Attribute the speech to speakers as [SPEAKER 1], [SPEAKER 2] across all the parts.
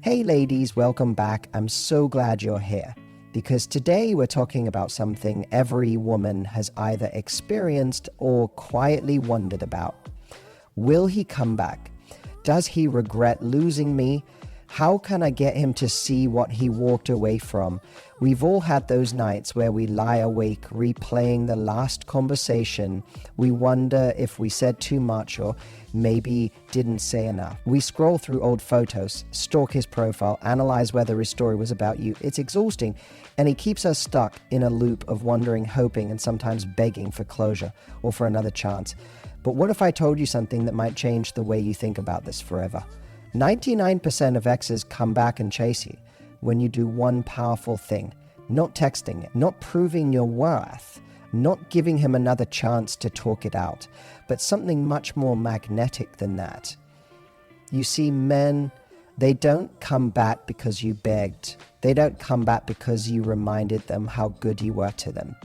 [SPEAKER 1] Hey ladies, welcome back. I'm so glad you're here because today we're talking about something every woman has either experienced or quietly wondered about. Will he come back? Does he regret losing me? How can I get him to see what he walked away from? We've all had those nights where we lie awake replaying the last conversation. We wonder if we said too much or maybe didn't say enough. We scroll through old photos, stalk his profile, analyze whether his story was about you. It's exhausting, and it keeps us stuck in a loop of wondering, hoping, and sometimes begging for closure or for another chance. But what if I told you something that might change the way you think about this forever? 99% of exes come back and chase you when you do one powerful thing: not texting it, not proving your worth, not giving him another chance to talk it out, but something much more magnetic than that. You see, men, they don't come back because you begged. They don't come back because you reminded them how good you were to them.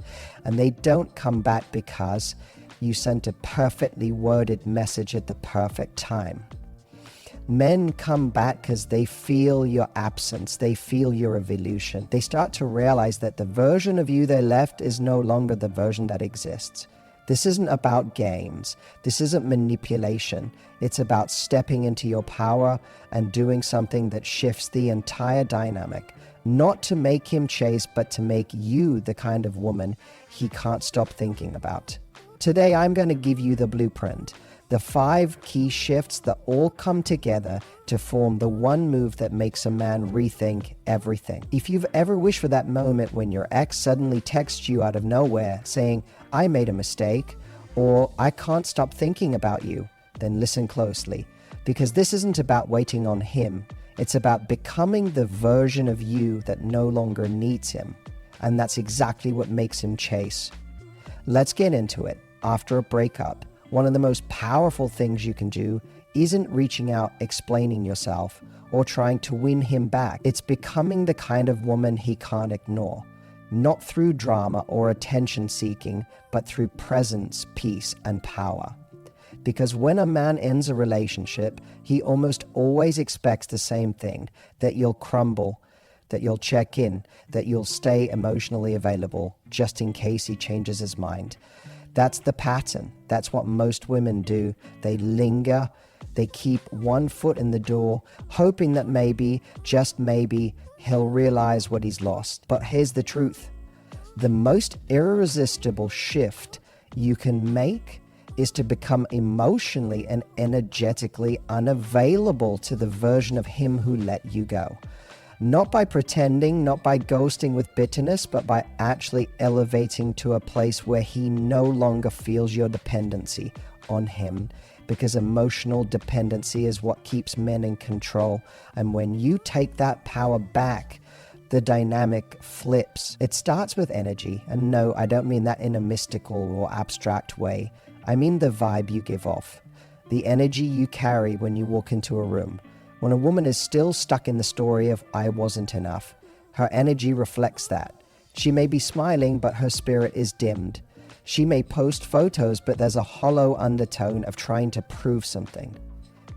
[SPEAKER 1] And they don't come back because you sent a perfectly worded message at the perfect time. Men come back because they feel your absence. They feel your evolution. They start to realize that the version of you they left is no longer the version that exists. This isn't about games. This isn't manipulation. It's about stepping into your power and doing something that shifts the entire dynamic. Not to make him chase, but to make you the kind of woman he can't stop thinking about. Today, I'm going to give you the blueprint. The 5 key shifts that all come together to form the one move that makes a man rethink everything. If you've ever wished for that moment when your ex suddenly texts you out of nowhere saying, "I made a mistake," or "I can't stop thinking about you," then listen closely. Because this isn't about waiting on him. It's about becoming the version of you that no longer needs him. And that's exactly what makes him chase. Let's get into it. After a breakup, one of the most powerful things you can do isn't reaching out, explaining yourself, or trying to win him back. It's becoming the kind of woman he can't ignore. Not through drama or attention seeking, but through presence, peace, and power. Because when a man ends a relationship, he almost always expects the same thing: that you'll crumble, that you'll check in, that you'll stay emotionally available, just in case he changes his mind. That's the pattern. That's what most women do. They linger. They keep one foot in the door, hoping that maybe, just maybe, he'll realize what he's lost. But here's the truth. The most irresistible shift you can make is to become emotionally and energetically unavailable to the version of him who let you go. Not by pretending, not by ghosting with bitterness, but by actually elevating to a place where he no longer feels your dependency on him. Because emotional dependency is what keeps men in control. And when you take that power back, the dynamic flips. It starts with energy. And no, I don't mean that in a mystical or abstract way. I mean the vibe you give off. The energy you carry when you walk into a room. When a woman is still stuck in the story of "I wasn't enough," her energy reflects that. She may be smiling, but her spirit is dimmed. She may post photos, but there's a hollow undertone of trying to prove something.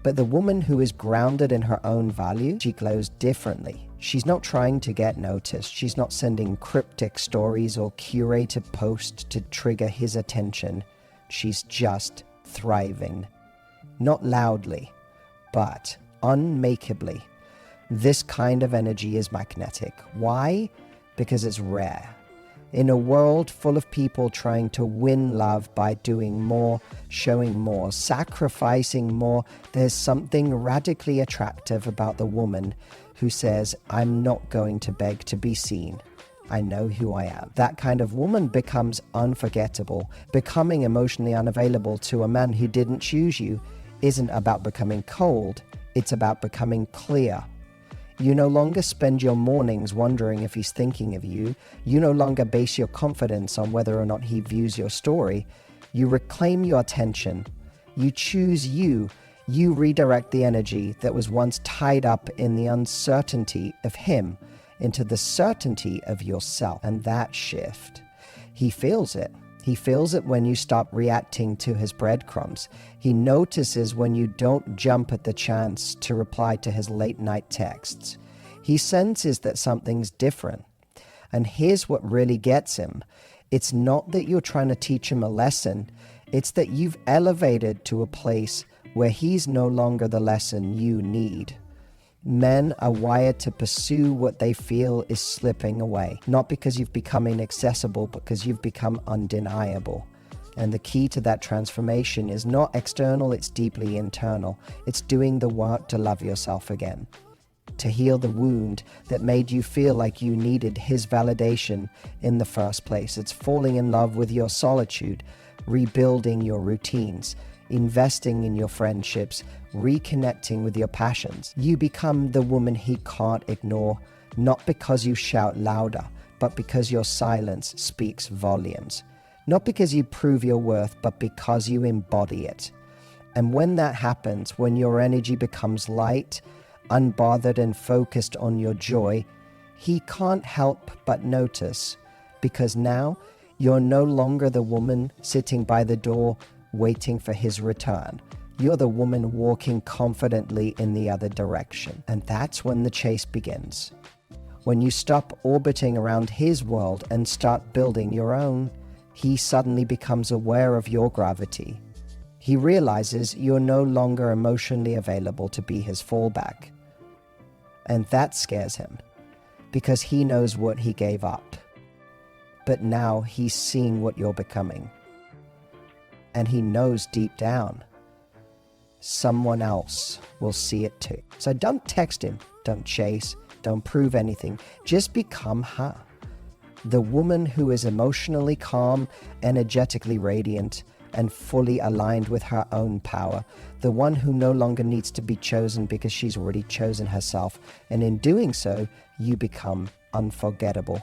[SPEAKER 1] But the woman who is grounded in her own value, she glows differently. She's not trying to get noticed. She's not sending cryptic stories or curated posts to trigger his attention. She's just thriving. Not loudly, but unmakeably. This kind of energy is magnetic. Why? Because it's rare. In a world full of people trying to win love by doing more, showing more, sacrificing more, there's something radically attractive about the woman who says, "I'm not going to beg to be seen. I know who I am." That kind of woman becomes unforgettable. Becoming emotionally unavailable to a man who didn't choose you isn't about becoming cold. It's about becoming clear. You no longer spend your mornings wondering if he's thinking of you. You no longer base your confidence on whether or not he views your story. You reclaim your attention. You choose you. You redirect the energy that was once tied up in the uncertainty of him into the certainty of yourself. And that shift, he feels it. He feels it when you stop reacting to his breadcrumbs. He notices when you don't jump at the chance to reply to his late night texts. He senses that something's different. And here's what really gets him. It's not that you're trying to teach him a lesson. It's that you've elevated to a place where he's no longer the lesson you need. Men are wired to pursue what they feel is slipping away, not because you've become inaccessible, but because you've become undeniable. And the key to that transformation is not external, it's deeply internal. It's doing the work to love yourself again, to heal the wound that made you feel like you needed his validation in the first place. It's falling in love with your solitude, rebuilding your routines, investing in your friendships, reconnecting with your passions. You become the woman he can't ignore, not because you shout louder, but because your silence speaks volumes. Not because you prove your worth, but because you embody it. And when that happens, when your energy becomes light, unbothered and focused on your joy, he can't help but notice, because now you're no longer the woman sitting by the door waiting for his return. You're the woman walking confidently in the other direction. And that's when the chase begins. When you stop orbiting around his world and start building your own, he suddenly becomes aware of your gravity. He realizes you're no longer emotionally available to be his fallback. And that scares him, because he knows what he gave up. But now he's seeing what you're becoming. And he knows deep down, someone else will see it too. So don't text him, don't chase, don't prove anything. Just become her. The woman who is emotionally calm, energetically radiant, and fully aligned with her own power. The one who no longer needs to be chosen because she's already chosen herself. And in doing so, you become unforgettable,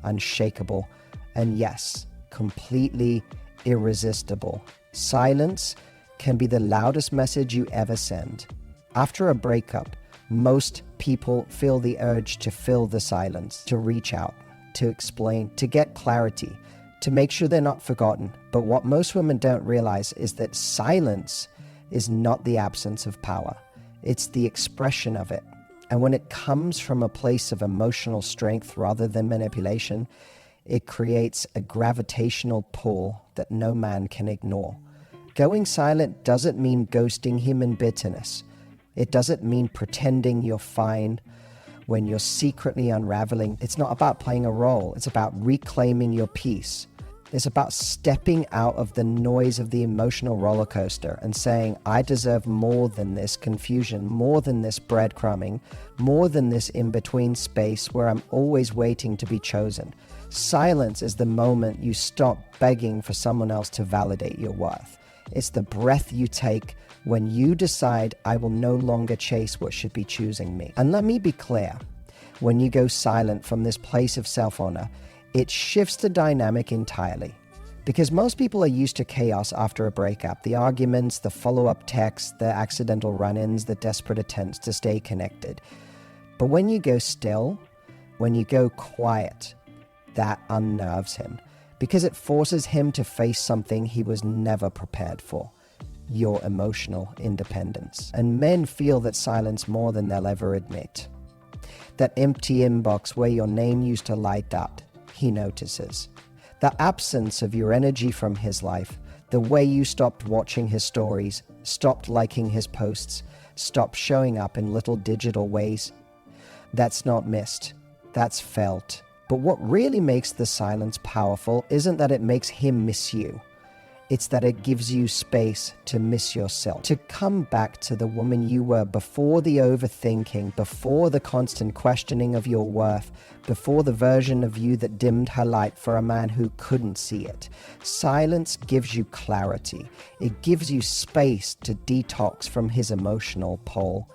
[SPEAKER 1] unshakable, and yes, completely irresistible. Silence can be the loudest message you ever send. After a breakup, most people feel the urge to fill the silence, to reach out, to explain, to get clarity, to make sure they're not forgotten. But what most women don't realize is that silence is not the absence of power. It's the expression of it. And when it comes from a place of emotional strength rather than manipulation, it creates a gravitational pull that no man can ignore. Going silent doesn't mean ghosting him in bitterness. It doesn't mean pretending you're fine when you're secretly unraveling. It's not about playing a role. It's about reclaiming your peace. It's about stepping out of the noise of the emotional roller coaster and saying, I deserve more than this confusion, more than this breadcrumbing, more than this in-between space where I'm always waiting to be chosen. Silence is the moment you stop begging for someone else to validate your worth. It's the breath you take when you decide, I will no longer chase what should be choosing me. And let me be clear, when you go silent from this place of self-honor, it shifts the dynamic entirely. Because most people are used to chaos after a breakup, the arguments, the follow-up texts, the accidental run-ins, the desperate attempts to stay connected. But when you go still, when you go quiet, that unnerves him, because it forces him to face something he was never prepared for: your emotional independence. And men feel that silence more than they'll ever admit. That empty inbox where your name used to light up, he notices. The absence of your energy from his life, the way you stopped watching his stories, stopped liking his posts, stopped showing up in little digital ways. That's not missed, that's felt. But what really makes the silence powerful isn't that it makes him miss you. It's that it gives you space to miss yourself, to come back to the woman you were before the overthinking, before the constant questioning of your worth, before the version of you that dimmed her light for a man who couldn't see it. Silence gives you clarity. It gives you space to detox from his emotional pull.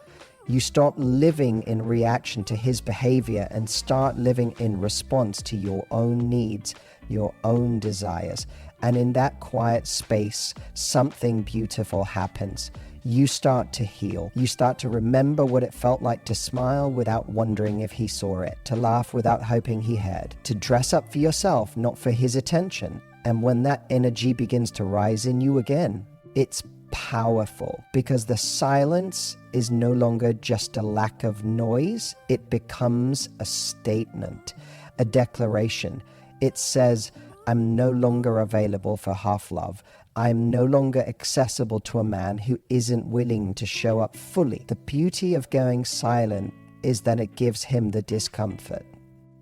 [SPEAKER 1] You stop living in reaction to his behavior and start living in response to your own needs, your own desires. And in that quiet space, something beautiful happens. you start to heal. You start to remember what it felt like to smile without wondering if he saw it, to laugh without hoping he heard, to dress up for yourself, not for his attention. And when that energy begins to rise in you again, it's powerful, because the silence is no longer just a lack of noise. It becomes a statement, a declaration. It says, I'm no longer available for half love. I'm no longer accessible to a man who isn't willing to show up fully. The beauty of going silent is that it gives him the discomfort.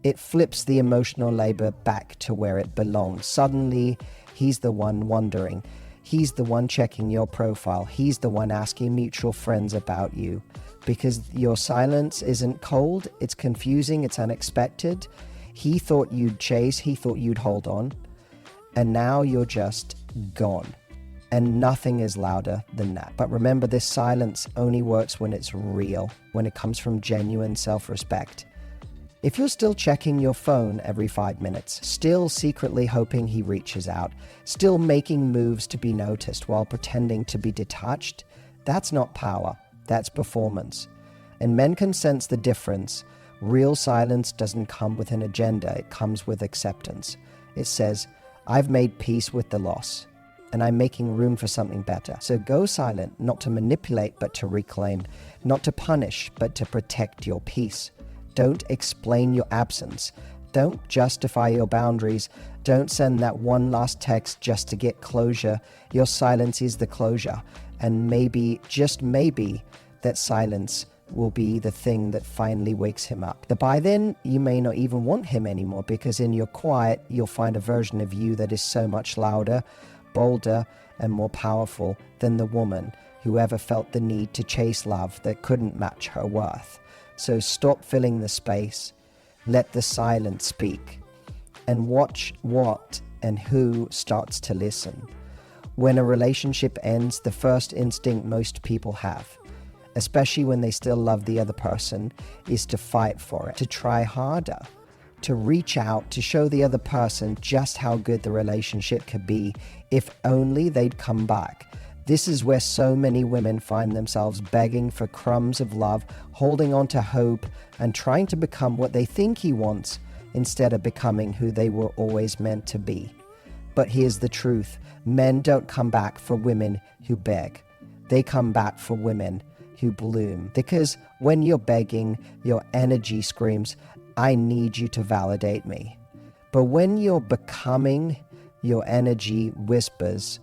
[SPEAKER 1] It flips the emotional labor back to where it belongs. Suddenly, he's the one wondering. He's the one checking your profile. He's the one asking mutual friends about you. Because your silence isn't cold, it's confusing, it's unexpected. He thought you'd chase, he thought you'd hold on. And now you're just gone. And nothing is louder than that. But remember, this silence only works when it's real, when it comes from genuine self-respect. If you're still checking your phone every 5 minutes, still secretly hoping he reaches out, still making moves to be noticed while pretending to be detached, that's not power, that's performance. And men can sense the difference. Real silence doesn't come with an agenda, it comes with acceptance. It says, I've made peace with the loss, and I'm making room for something better. So go silent, not to manipulate, but to reclaim, not to punish, but to protect your peace. Don't explain your absence. Don't justify your boundaries. Don't send that one last text just to get closure. Your silence is the closure. And maybe, just maybe, that silence will be the thing that finally wakes him up. But by then, you may not even want him anymore, because in your quiet, you'll find a version of you that is so much louder, bolder, and more powerful than the woman who ever felt the need to chase love that couldn't match her worth. So stop filling the space, let the silence speak, and watch what and who starts to listen. When a relationship ends, the first instinct most people have, especially when they still love the other person, is to fight for it, to try harder, to reach out, to show the other person just how good the relationship could be if only they'd come back. This is where so many women find themselves begging for crumbs of love, holding on to hope, and trying to become what they think he wants instead of becoming who they were always meant to be. But here's the truth. Men don't come back for women who beg. They come back for women who bloom. Because when you're begging, your energy screams, I need you to validate me. But when you're becoming, your energy whispers,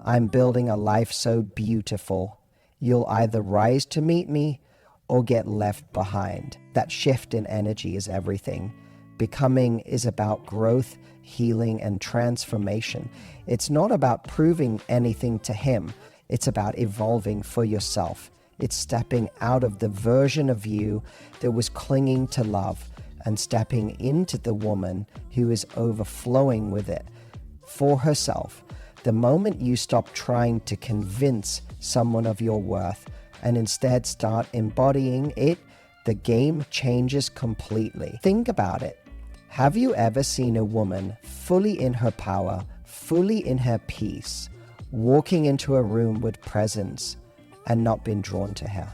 [SPEAKER 1] I'm building a life so beautiful. You'll either rise to meet me or get left behind. That shift in energy is everything. Becoming is about growth, healing, and transformation. It's not about proving anything to him. It's about evolving for yourself. It's stepping out of the version of you that was clinging to love and stepping into the woman who is overflowing with it for herself. The moment you stop trying to convince someone of your worth and instead start embodying it, the game changes completely. Think about it. Have you ever seen a woman fully in her power, fully in her peace, walking into a room with presence and not been drawn to her?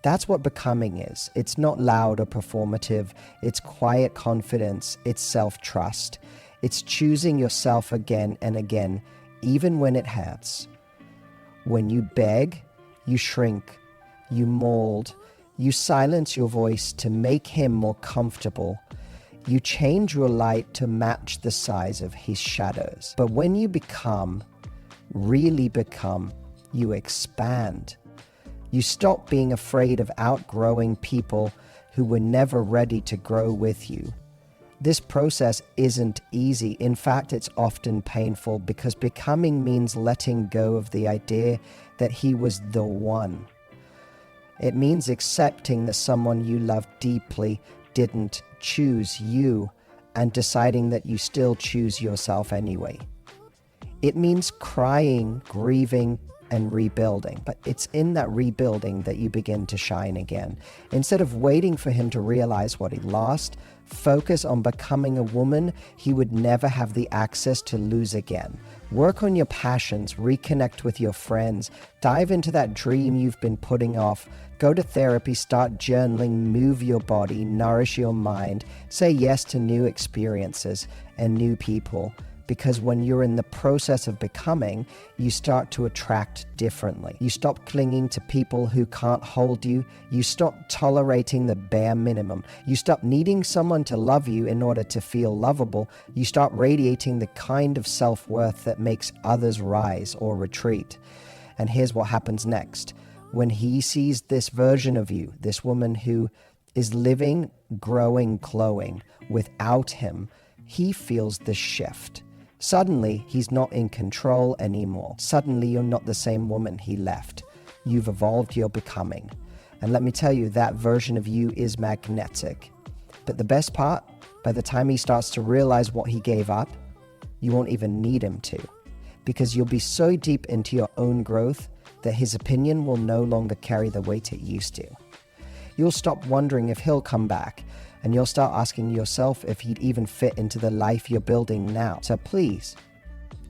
[SPEAKER 1] That's what becoming is. It's not loud or performative. It's quiet confidence. It's self-trust. It's choosing yourself again and again, even when it hurts. When you beg, you shrink, you mold, you silence your voice to make him more comfortable. You change your light to match the size of his shadows. But when you become, really become, you expand. You stop being afraid of outgrowing people who were never ready to grow with you. This process isn't easy. In fact, it's often painful, because becoming means letting go of the idea that he was the one. It means accepting that someone you love deeply didn't choose you and deciding that you still choose yourself anyway. It means crying, grieving, and rebuilding. But it's in that rebuilding that you begin to shine again. Instead of waiting for him to realize what he lost, focus on becoming a woman he would never have the access to lose again. Work on your passions, reconnect with your friends, dive into that dream you've been putting off, go to therapy, start journaling, move your body, nourish your mind, say yes to new experiences and new people. Because when you're in the process of becoming, you start to attract differently. You stop clinging to people who can't hold you. You stop tolerating the bare minimum. You stop needing someone to love you in order to feel lovable. You start radiating the kind of self-worth that makes others rise or retreat. And here's what happens next. When he sees this version of you, this woman who is living, growing, glowing without him, he feels the shift. Suddenly, he's not in control anymore. Suddenly, you're not the same woman he left. You've evolved, you're becoming. And let me tell you, that version of you is magnetic. But the best part, by the time he starts to realize what he gave up, you won't even need him to. Because you'll be so deep into your own growth that his opinion will no longer carry the weight it used to. You'll stop wondering if he'll come back, and you'll start asking yourself if he'd even fit into the life you're building now. So please,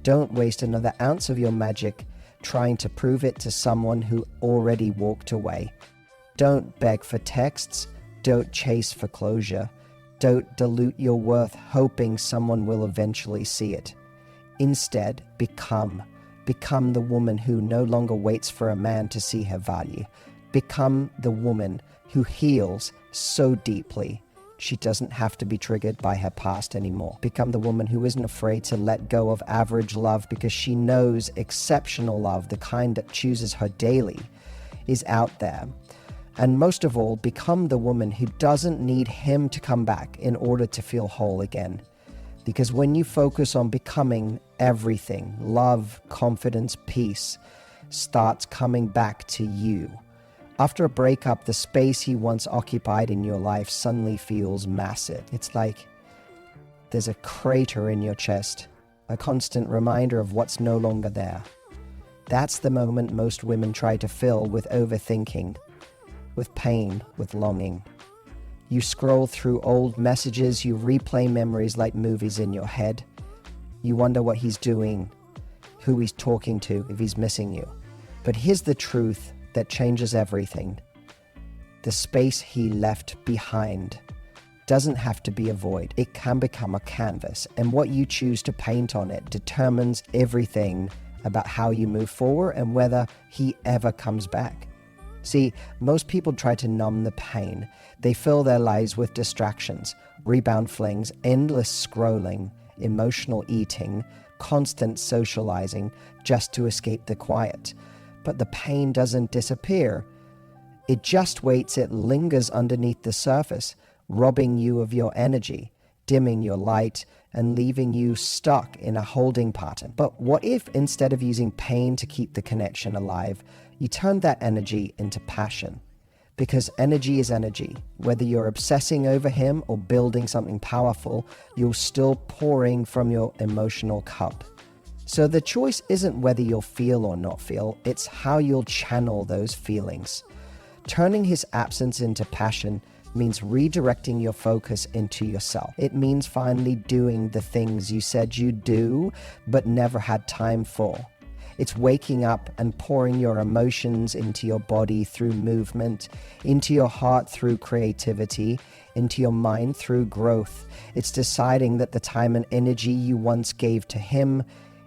[SPEAKER 1] don't waste another ounce of your magic trying to prove it to someone who already walked away. Don't beg for texts. Don't chase for closure. Don't dilute your worth hoping someone will eventually see it. Instead, become the woman who no longer waits for a man to see her value. Become the woman who heals so deeply she doesn't have to be triggered by her past anymore. Become the woman who isn't afraid to let go of average love because she knows exceptional love, the kind that chooses her daily, is out there. And most of all, become the woman who doesn't need him to come back in order to feel whole again. Because when you focus on becoming, everything, love, confidence, peace, starts coming back to you. After a breakup, the space he once occupied in your life suddenly feels massive. It's like there's a crater in your chest, a constant reminder of what's no longer there. That's the moment most women try to fill with overthinking, with pain, with longing. You scroll through old messages, you replay memories like movies in your head. You wonder what he's doing, who he's talking to, if he's missing you. But here's the truth that changes everything. The space he left behind doesn't have to be a void. It can become a canvas, and what you choose to paint on it determines everything about how you move forward and whether he ever comes back. See, most people try to numb the pain. They fill their lives with distractions, rebound flings, endless scrolling, emotional eating, constant socializing just to escape the quiet. But the pain doesn't disappear. It just waits, it lingers underneath the surface, robbing you of your energy, dimming your light, and leaving you stuck in a holding pattern. But what if instead of using pain to keep the connection alive, you turn that energy into passion? Because energy is energy. Whether you're obsessing over him or building something powerful, you're still pouring from your emotional cup. So the choice isn't whether you'll feel or not feel, it's how you'll channel those feelings. Turning his absence into passion means redirecting your focus into yourself. It means finally doing the things you said you'd do, but never had time for. It's waking up and pouring your emotions into your body through movement, into your heart through creativity, into your mind through growth. It's deciding that the time and energy you once gave to him,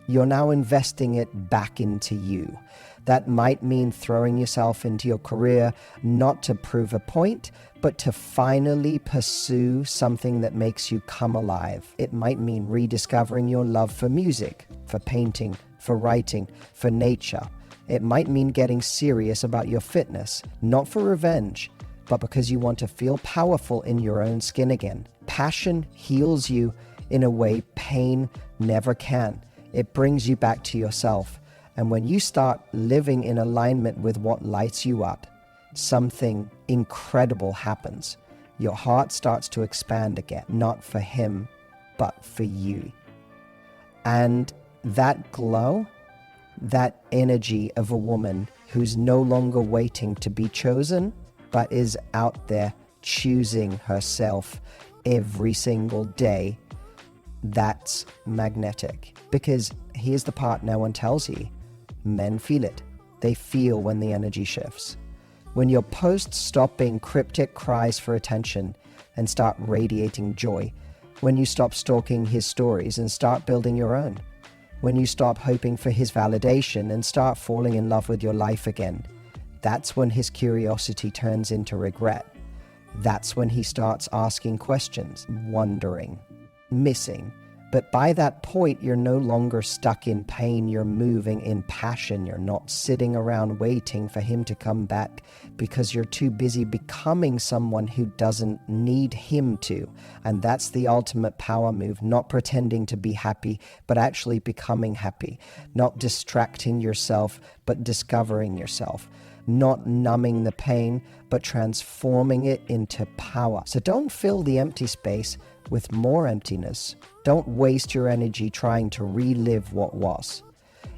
[SPEAKER 1] you're now investing it back into you. That might mean throwing yourself into your career, not to prove a point, but to finally pursue something that makes you come alive. It might mean rediscovering your love for music, for painting, for writing, for nature. It might mean getting serious about your fitness, not for revenge, but because you want to feel powerful in your own skin again. Passion heals you in a way pain never can. It brings you back to yourself. And when you start living in alignment with what lights you up, something incredible happens. Your heart starts to expand again, not for him, but for you. And that glow, that energy of a woman who's no longer waiting to be chosen, but is out there choosing herself every single day, that's magnetic. Because here's the part no one tells you. Men feel it. They feel when the energy shifts. When your posts stop being cryptic cries for attention and start radiating joy. When you stop stalking his stories and start building your own. When you stop hoping for his validation and start falling in love with your life again. That's when his curiosity turns into regret. That's when he starts asking questions, wondering, missing. But by that point, you're no longer stuck in pain, you're moving in passion. You're not sitting around waiting for him to come back because you're too busy becoming someone who doesn't need him to. And that's the ultimate power move, not pretending to be happy, but actually becoming happy. Not distracting yourself, but discovering yourself. Not numbing the pain, but transforming it into power. So don't fill the empty space with more emptiness. Don't waste your energy trying to relive what was.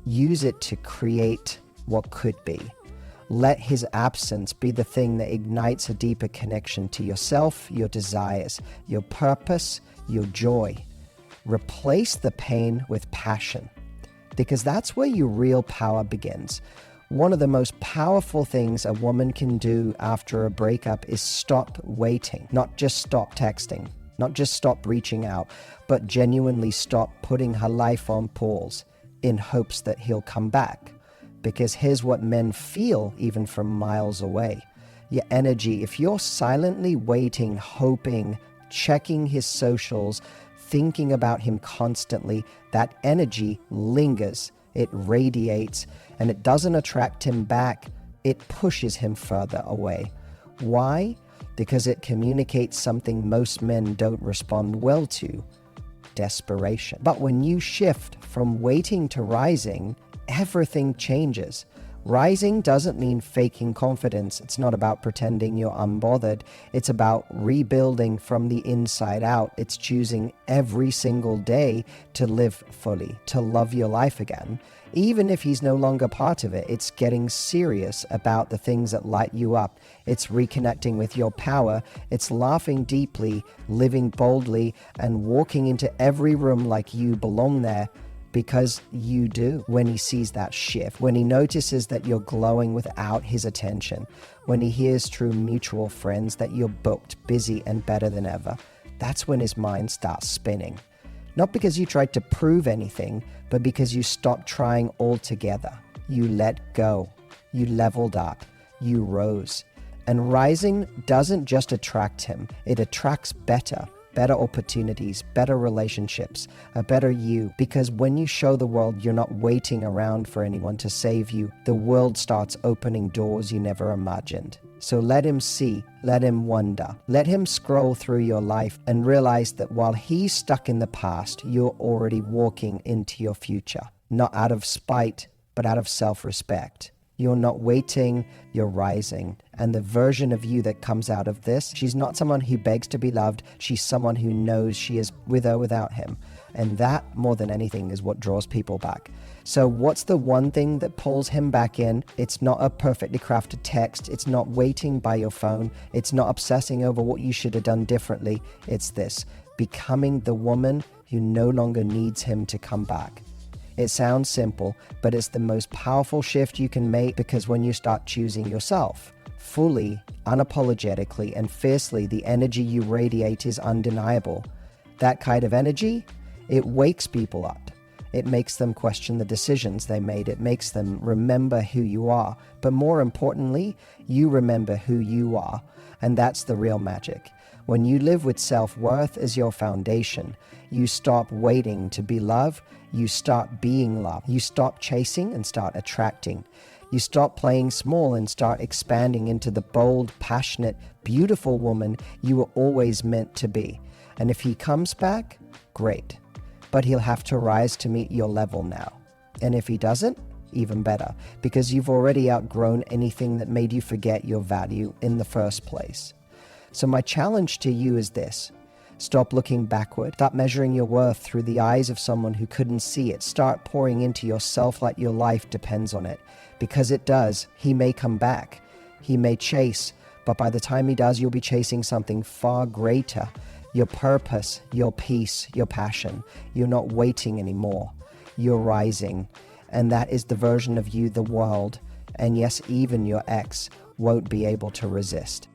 [SPEAKER 1] Use it to create what could be. Let his absence be the thing that ignites a deeper connection to yourself, your desires, your purpose, your joy. Replace the pain with passion, because that's where your real power begins. One of the most powerful things a woman can do after a breakup is stop waiting, not just stop texting, not just stop reaching out, but genuinely stop putting her life on pause in hopes that he'll come back. Because here's what men feel even from miles away. Your energy, if you're silently waiting, hoping, checking his socials, thinking about him constantly, that energy lingers, it radiates, and it doesn't attract him back, it pushes him further away. Why? Because it communicates something most men don't respond well to: desperation. But when you shift from waiting to rising, everything changes. Rising doesn't mean faking confidence. It's not about pretending you're unbothered. It's about rebuilding from the inside out. It's choosing every single day to live fully, to love your life again. Even if he's no longer part of it, it's getting serious about the things that light you up. It's reconnecting with your power. It's laughing deeply, living boldly, and walking into every room like you belong there. Because you do. When he sees that shift, when he notices that you're glowing without his attention, when he hears through mutual friends that you're booked, busy, and better than ever, that's when his mind starts spinning. Not because you tried to prove anything, but because you stopped trying altogether. You let go. You leveled up. You rose. And rising doesn't just attract him, it attracts better opportunities, better relationships, a better you. Because when you show the world you're not waiting around for anyone to save you, the world starts opening doors you never imagined. So let him see, let him wonder, let him scroll through your life and realize that while he's stuck in the past, you're already walking into your future. Not out of spite, but out of self-respect. You're not waiting, you're rising. And the version of you that comes out of this, she's not someone who begs to be loved. She's someone who knows she is with or without him. And that, more than anything, is what draws people back. So what's the one thing that pulls him back in? It's not a perfectly crafted text. It's not waiting by your phone. It's not obsessing over what you should have done differently. It's this: becoming the woman who no longer needs him to come back. It sounds simple, but it's the most powerful shift you can make, because when you start choosing yourself fully, unapologetically, and fiercely, the energy you radiate is undeniable. That kind of energy, it wakes people up. It makes them question the decisions they made. It makes them remember who you are. But more importantly, you remember who you are. And that's the real magic. When you live with self-worth as your foundation, you stop waiting to be loved, you start being loved. You stop chasing and start attracting. You stop playing small and start expanding into the bold, passionate, beautiful woman you were always meant to be. And if he comes back, great. But he'll have to rise to meet your level now. And if he doesn't, even better, because you've already outgrown anything that made you forget your value in the first place. So my challenge to you is this: Stop looking backward. Stop measuring your worth through the eyes of someone who couldn't see it. Start pouring into yourself like your life depends on it. Because it does. He may come back. He may chase. But by the time he does, you'll be chasing something far greater. Your purpose, your peace, your passion. You're not waiting anymore. You're rising. And that is the version of you the world, and yes, even your ex, won't be able to resist.